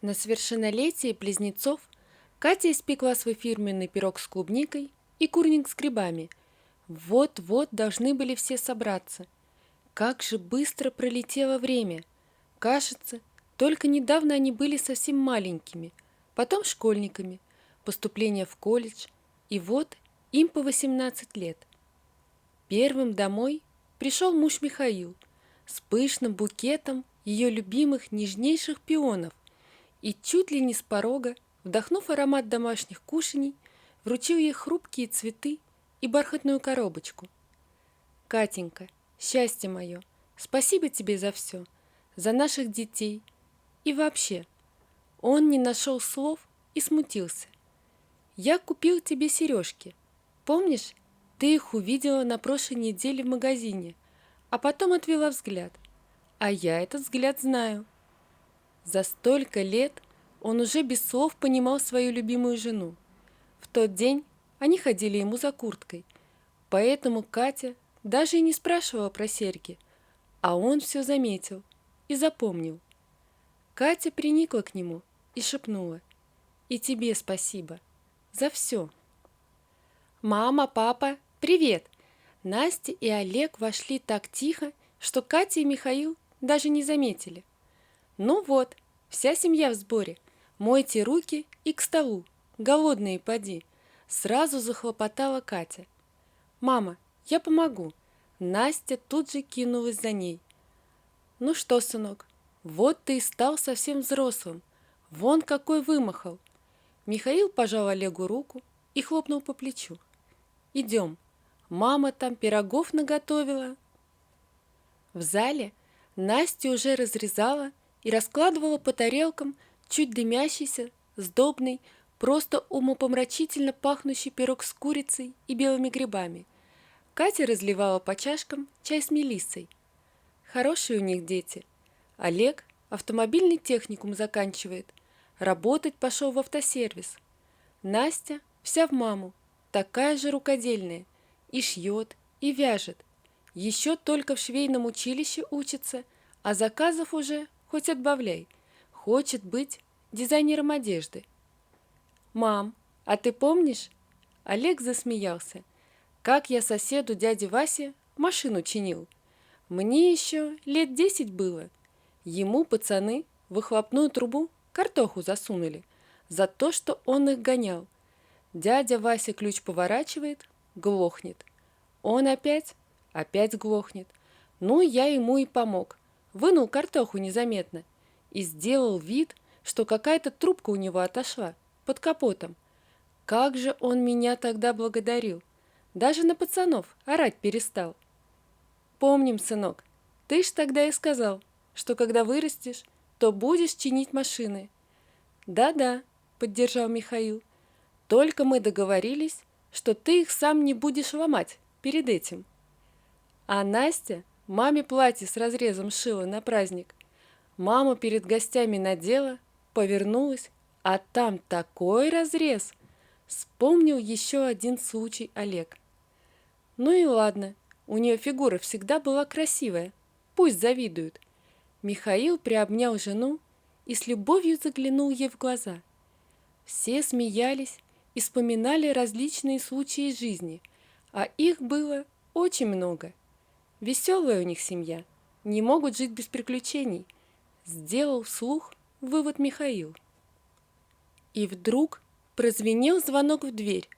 На совершеннолетие близнецов Катя испекла свой фирменный пирог с клубникой и курник с грибами. Вот-вот должны были все собраться. Как же быстро пролетело время! Кажется, только недавно они были совсем маленькими, потом школьниками, поступление в колледж, и вот им по 18 лет. Первым домой пришел муж Михаил с пышным букетом ее любимых нежнейших пионов и чуть ли не с порога, вдохнув аромат домашних кушаний, вручил ей хрупкие цветы и бархатную коробочку. «Катенька, счастье мое, спасибо тебе за все, за наших детей и вообще». Он не нашел слов и смутился. «Я купил тебе сережки. Помнишь, ты их увидела на прошлой неделе в магазине, а потом отвела взгляд. А я этот взгляд знаю». За столько лет он уже без слов понимал свою любимую жену. В тот день они ходили ему за курткой, поэтому Катя даже и не спрашивала про серьги, а он все заметил и запомнил. Катя приникла к нему и шепнула: «И тебе спасибо за все». «Мама, папа, привет!» Настя и Олег вошли так тихо, что Катя и Михаил даже не заметили. «Ну вот, вся семья в сборе. Мойте руки и к столу. Голодные поди!» Сразу захлопотала Катя. «Мама, я помогу!» Настя тут же кинулась за ней. «Ну что, сынок, вот ты и стал совсем взрослым. Вон какой вымахал!» Михаил пожал Олегу руку и хлопнул по плечу. «Идем, мама там пирогов наготовила». В зале Настя уже разрезала и раскладывала по тарелкам чуть дымящийся, сдобный, просто умопомрачительно пахнущий пирог с курицей и белыми грибами. Катя разливала по чашкам чай с мелиссой. Хорошие у них дети. Олег автомобильный техникум заканчивает, работать пошел в автосервис. Настя вся в маму, такая же рукодельная, и шьет, и вяжет. Еще только в швейном училище учится, а заказов уже хоть отбавляй. Хочет быть дизайнером одежды. «Мам, а ты помнишь?» Олег засмеялся. «Как я соседу дяде Васе машину чинил? Мне еще лет 10 было. Ему пацаны в выхлопную трубу картоху засунули за то, что он их гонял. Дядя Вася ключ поворачивает, глохнет. Он опять глохнет. Ну, я ему и помог. Вынул картоху незаметно и сделал вид, что какая-то трубка у него отошла под капотом. Как же он меня тогда благодарил. Даже на пацанов орать перестал. Помним, сынок, ты ж тогда и сказал, что когда вырастешь, то будешь чинить машины. Да-да, поддержал Михаил. Только мы договорились, что ты их сам не будешь ломать перед этим. А Настя маме платье с разрезом шила на праздник. Мама перед гостями надела, повернулась, а там такой разрез. Вспомнил еще один случай Олег. Ну и ладно, у нее фигура всегда была красивая, пусть завидуют. Михаил приобнял жену и с любовью заглянул ей в глаза. Все смеялись и вспоминали различные случаи из жизни, а их было очень много. Веселая у них семья, не могут жить без приключений, сделал вслух вывод Михаил. И вдруг прозвенел звонок в дверь.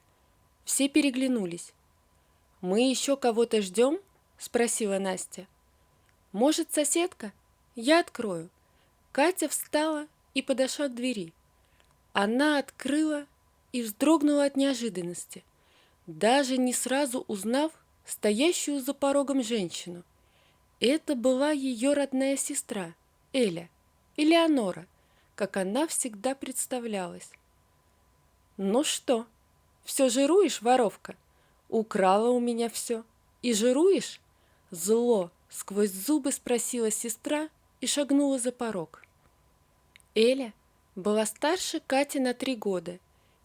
Все переглянулись. «Мы еще кого-то ждем?» – спросила Настя. «Может, соседка? Я открою». Катя встала и подошла к двери. Она открыла и вздрогнула от неожиданности, даже не сразу узнав стоящую за порогом женщину. Это была ее родная сестра, Эля, Элеонора, как она всегда представлялась. «Ну что, все жируешь, воровка? Украла у меня все. И жируешь?» Зло сквозь зубы спросила сестра и шагнула за порог. Эля была старше Кати на 3 года,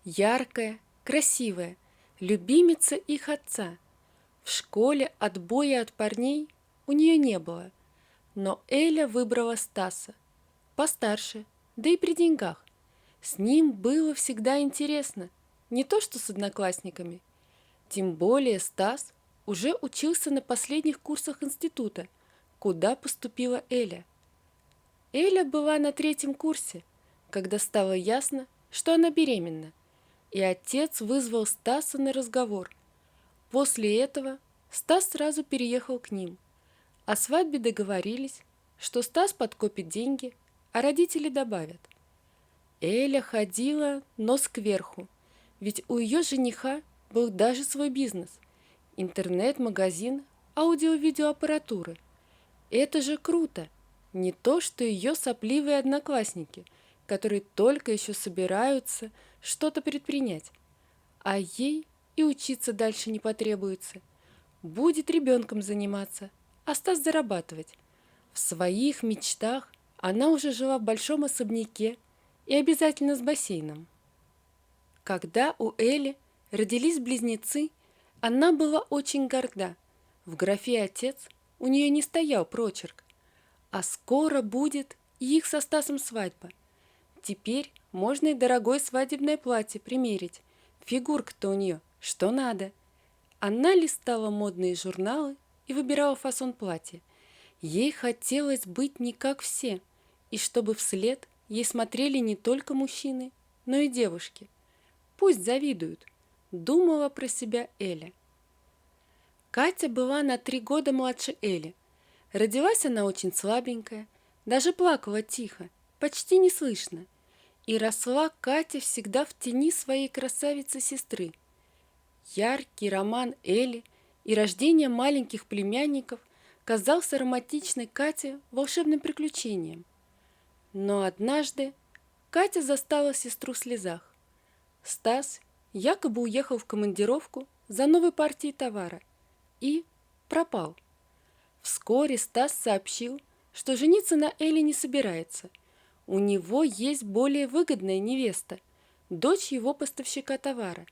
яркая, красивая, любимица их отца. В школе отбоя от парней у нее не было, но Эля выбрала Стаса, постарше, да и при деньгах. С ним было всегда интересно, не то что с одноклассниками. Тем более Стас уже учился на последних курсах института, куда поступила Эля. Эля была на 3-м курсе, когда стало ясно, что она беременна, и отец вызвал Стаса на разговор. После этого Стас сразу переехал к ним. О свадьбе договорились, что Стас подкопит деньги, а родители добавят. Эля ходила нос кверху, ведь у ее жениха был даже свой бизнес – интернет-магазин аудио-видеоаппаратуры. Это же круто! Не то, что ее сопливые одноклассники, которые только еще собираются что-то предпринять. А ей и учиться дальше не потребуется. Будет ребенком заниматься, а Стас зарабатывать. В своих мечтах она уже жила в большом особняке и обязательно с бассейном. Когда у Эли родились близнецы, она была очень горда. В графе «Отец» у нее не стоял прочерк. А скоро будет и их со Стасом свадьба. Теперь можно и дорогое свадебное платье примерить. Фигурка-то у нее что надо. Она листала модные журналы и выбирала фасон платья. Ей хотелось быть не как все, и чтобы вслед ей смотрели не только мужчины, но и девушки. Пусть завидуют, думала про себя Эля. Катя была на 3 года младше Эли. Родилась она очень слабенькая, даже плакала тихо, почти не слышно. И росла Катя всегда в тени своей красавицы-сестры. Яркий роман Эли и рождение маленьких племянников казался романтичной Кате волшебным приключением. Но однажды Катя застала сестру в слезах. Стас якобы уехал в командировку за новой партией товара и пропал. Вскоре Стас сообщил, что жениться на Эле не собирается. У него есть более выгодная невеста, дочь его поставщика товара.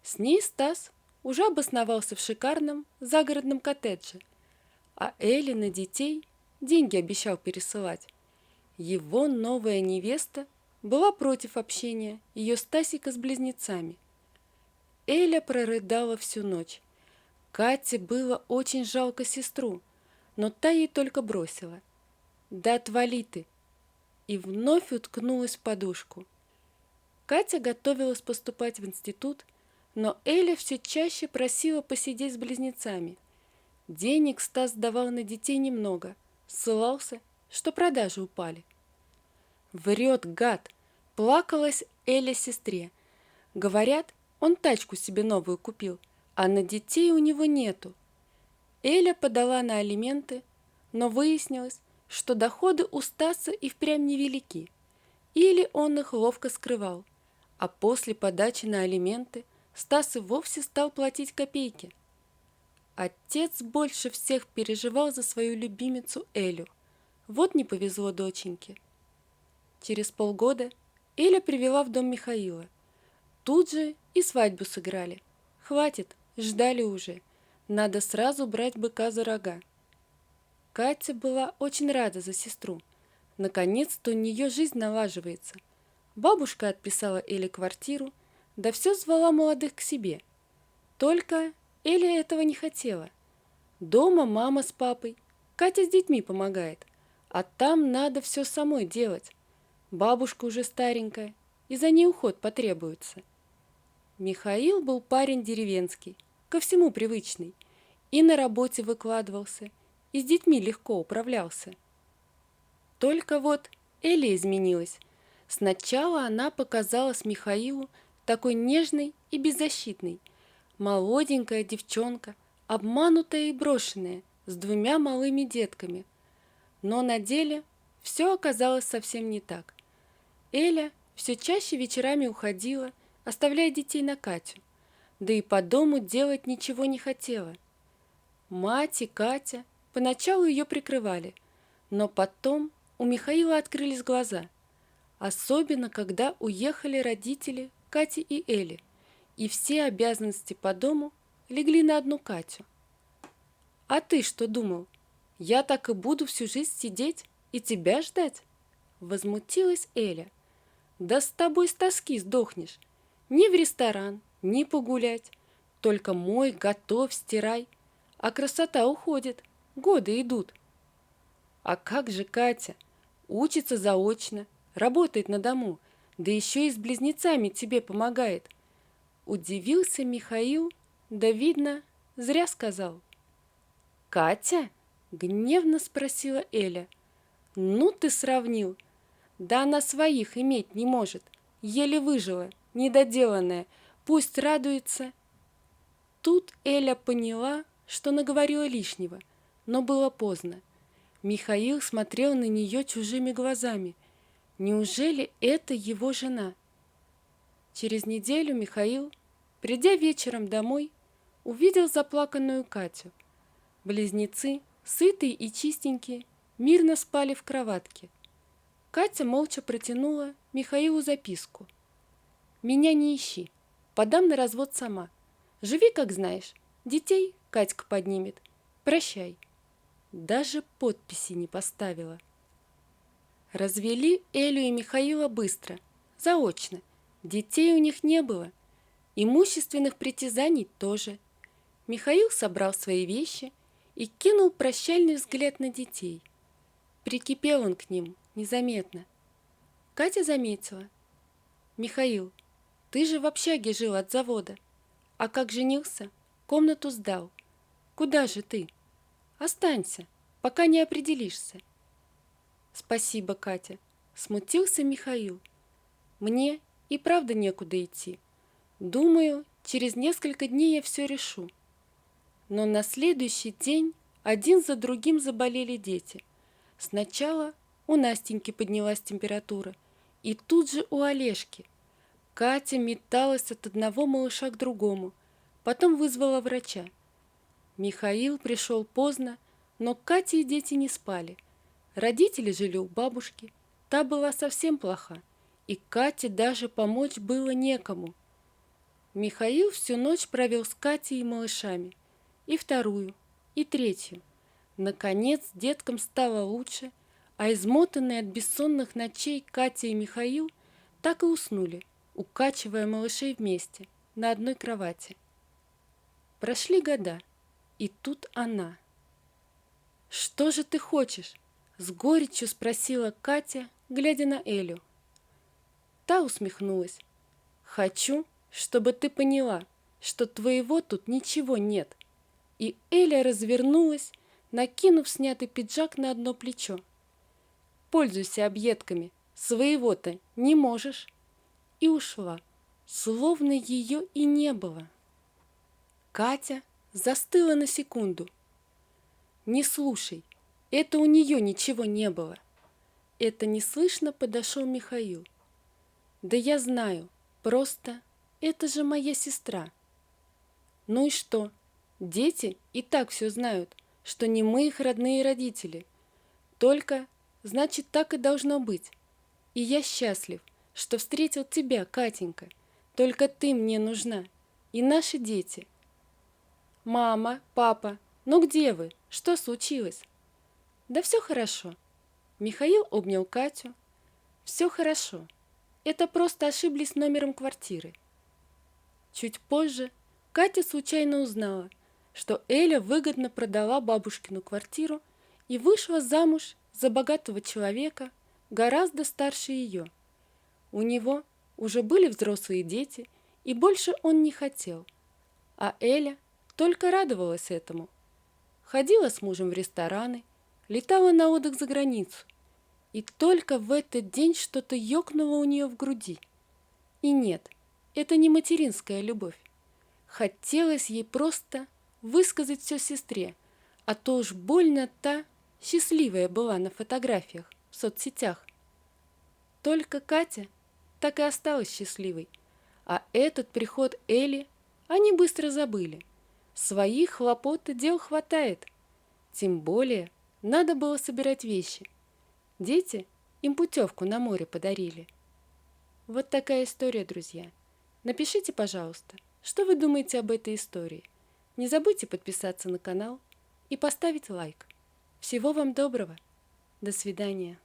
С ней Стас уже обосновался в шикарном загородном коттедже, а Эле на детей деньги обещал пересылать. Его новая невеста была против общения ее Стасика с близнецами. Эля прорыдала всю ночь. Кате было очень жалко сестру, но та ей только бросила: «Да отвали ты!» и вновь уткнулась в подушку. Катя готовилась поступать в институт, но Эля все чаще просила посидеть с близнецами. Денег Стас давал на детей немного, ссылался, что продажи упали. «Врет, гад!» – плакалась Эля сестре. «Говорят, он тачку себе новую купил, а на детей у него нету». Эля подала на алименты, но выяснилось, что доходы у Стаса и впрямь невелики. Или он их ловко скрывал, а после подачи на алименты Стас и вовсе стал платить копейки. Отец больше всех переживал за свою любимицу Элю. Вот не повезло доченьке. Через полгода Эля привела в дом Михаила. Тут же и свадьбу сыграли. Хватит, ждали уже. Надо сразу брать быка за рога. Катя была очень рада за сестру. Наконец-то у нее жизнь налаживается. Бабушка отписала Эле квартиру, да все звала молодых к себе. Только Эля этого не хотела. Дома мама с папой, Катя с детьми помогает, а там надо все самой делать. Бабушка уже старенькая, и за ней уход потребуется. Михаил был парень деревенский, ко всему привычный, и на работе выкладывался, и с детьми легко управлялся. Только вот Эля изменилась. Сначала она показалась Михаилу такой нежной и беззащитной. Молоденькая девчонка, обманутая и брошенная, с 2 малыми детками. Но на деле все оказалось совсем не так. Эля все чаще вечерами уходила, оставляя детей на Катю, да и по дому делать ничего не хотела. Мать и Катя поначалу ее прикрывали, но потом у Михаила открылись глаза, особенно когда уехали родители Кати и Эли, и все обязанности по дому легли на одну Катю. «А ты что думал? Я так и буду всю жизнь сидеть и тебя ждать?» Возмутилась Эля. Да с тобой с тоски сдохнешь. Ни в ресторан, ни погулять. Только мой, готовь, стирай. А красота уходит, годы идут. А как же Катя? Учится заочно, работает на дому, да еще и с близнецами тебе помогает. Удивился Михаил, да видно, зря сказал. «Катя?» — гневно спросила Эля. «Ну ты сравнил! Да она своих иметь не может, еле выжила, недоделанная, пусть радуется». Тут Эля поняла, что наговорила лишнего, но было поздно. Михаил смотрел на нее чужими глазами. Неужели это его жена? Через неделю Михаил, придя вечером домой, увидел заплаканную Катю. Близнецы, сытые и чистенькие, мирно спали в кроватке. Катя молча протянула Михаилу записку. «Меня не ищи, подам на развод сама. Живи, как знаешь, детей Катька поднимет. Прощай». Даже подписи не поставила. Развели Элю и Михаила быстро, заочно. Детей у них не было. Имущественных притязаний тоже. Михаил собрал свои вещи и кинул прощальный взгляд на детей. Прикипел он к ним незаметно. Катя заметила. «Михаил, ты же в общаге жил от завода. А как женился, комнату сдал. Куда же ты? Останься, пока не определишься». «Спасибо, Катя», — смутился Михаил. «Мне и правда некуда идти. Думаю, через несколько дней я все решу». Но на следующий день один за другим заболели дети. Сначала у Настеньки поднялась температура, и тут же у Олежки. Катя металась от одного малыша к другому, потом вызвала врача. Михаил пришел поздно, но Катя и дети не спали. Родители жили у бабушки, та была совсем плоха, и Кате даже помочь было некому. Михаил всю ночь провел с Катей и малышами, и вторую, и третью. Наконец деткам стало лучше, а измотанные от бессонных ночей Катя и Михаил так и уснули, укачивая малышей вместе на одной кровати. Прошли года, и тут она. «Что же ты хочешь?» — с горечью спросила Катя, глядя на Элю. Та усмехнулась. «Хочу, чтобы ты поняла, что твоего тут ничего нет». И Эля развернулась, накинув снятый пиджак на одно плечо. «Пользуйся объедками, своего-то не можешь». И ушла, словно ее и не было. Катя застыла на секунду. «Не слушай, это у нее ничего не было». Это неслышно подошел Михаил. «Да я знаю, просто это же моя сестра». «Ну и что? Дети и так все знают, что не мы их родные родители. Только, значит, так и должно быть. И я счастлив, что встретил тебя, Катенька. Только ты мне нужна. И наши дети». «Мама, папа, ну где вы? Что случилось?» «Да все хорошо». Михаил обнял Катю. «Все хорошо. Это просто ошиблись номером квартиры». Чуть позже Катя случайно узнала, что Эля выгодно продала бабушкину квартиру и вышла замуж за богатого человека, гораздо старше ее. У него уже были взрослые дети, и больше он не хотел. А Эля только радовалась этому. Ходила с мужем в рестораны, летала на отдых за границу. И только в этот день что-то ёкнуло у нее в груди. И нет, это не материнская любовь. Хотелось ей просто высказать все сестре, а то уж больно та счастливая была на фотографиях в соцсетях. Только Катя так и осталась счастливой, а этот приход Эли они быстро забыли. Своих хлопот и дел хватает. Тем более надо было собирать вещи. Дети им путевку на море подарили. Вот такая история, друзья. Напишите, пожалуйста, что вы думаете об этой истории. Не забудьте подписаться на канал и поставить лайк. Всего вам доброго. До свидания.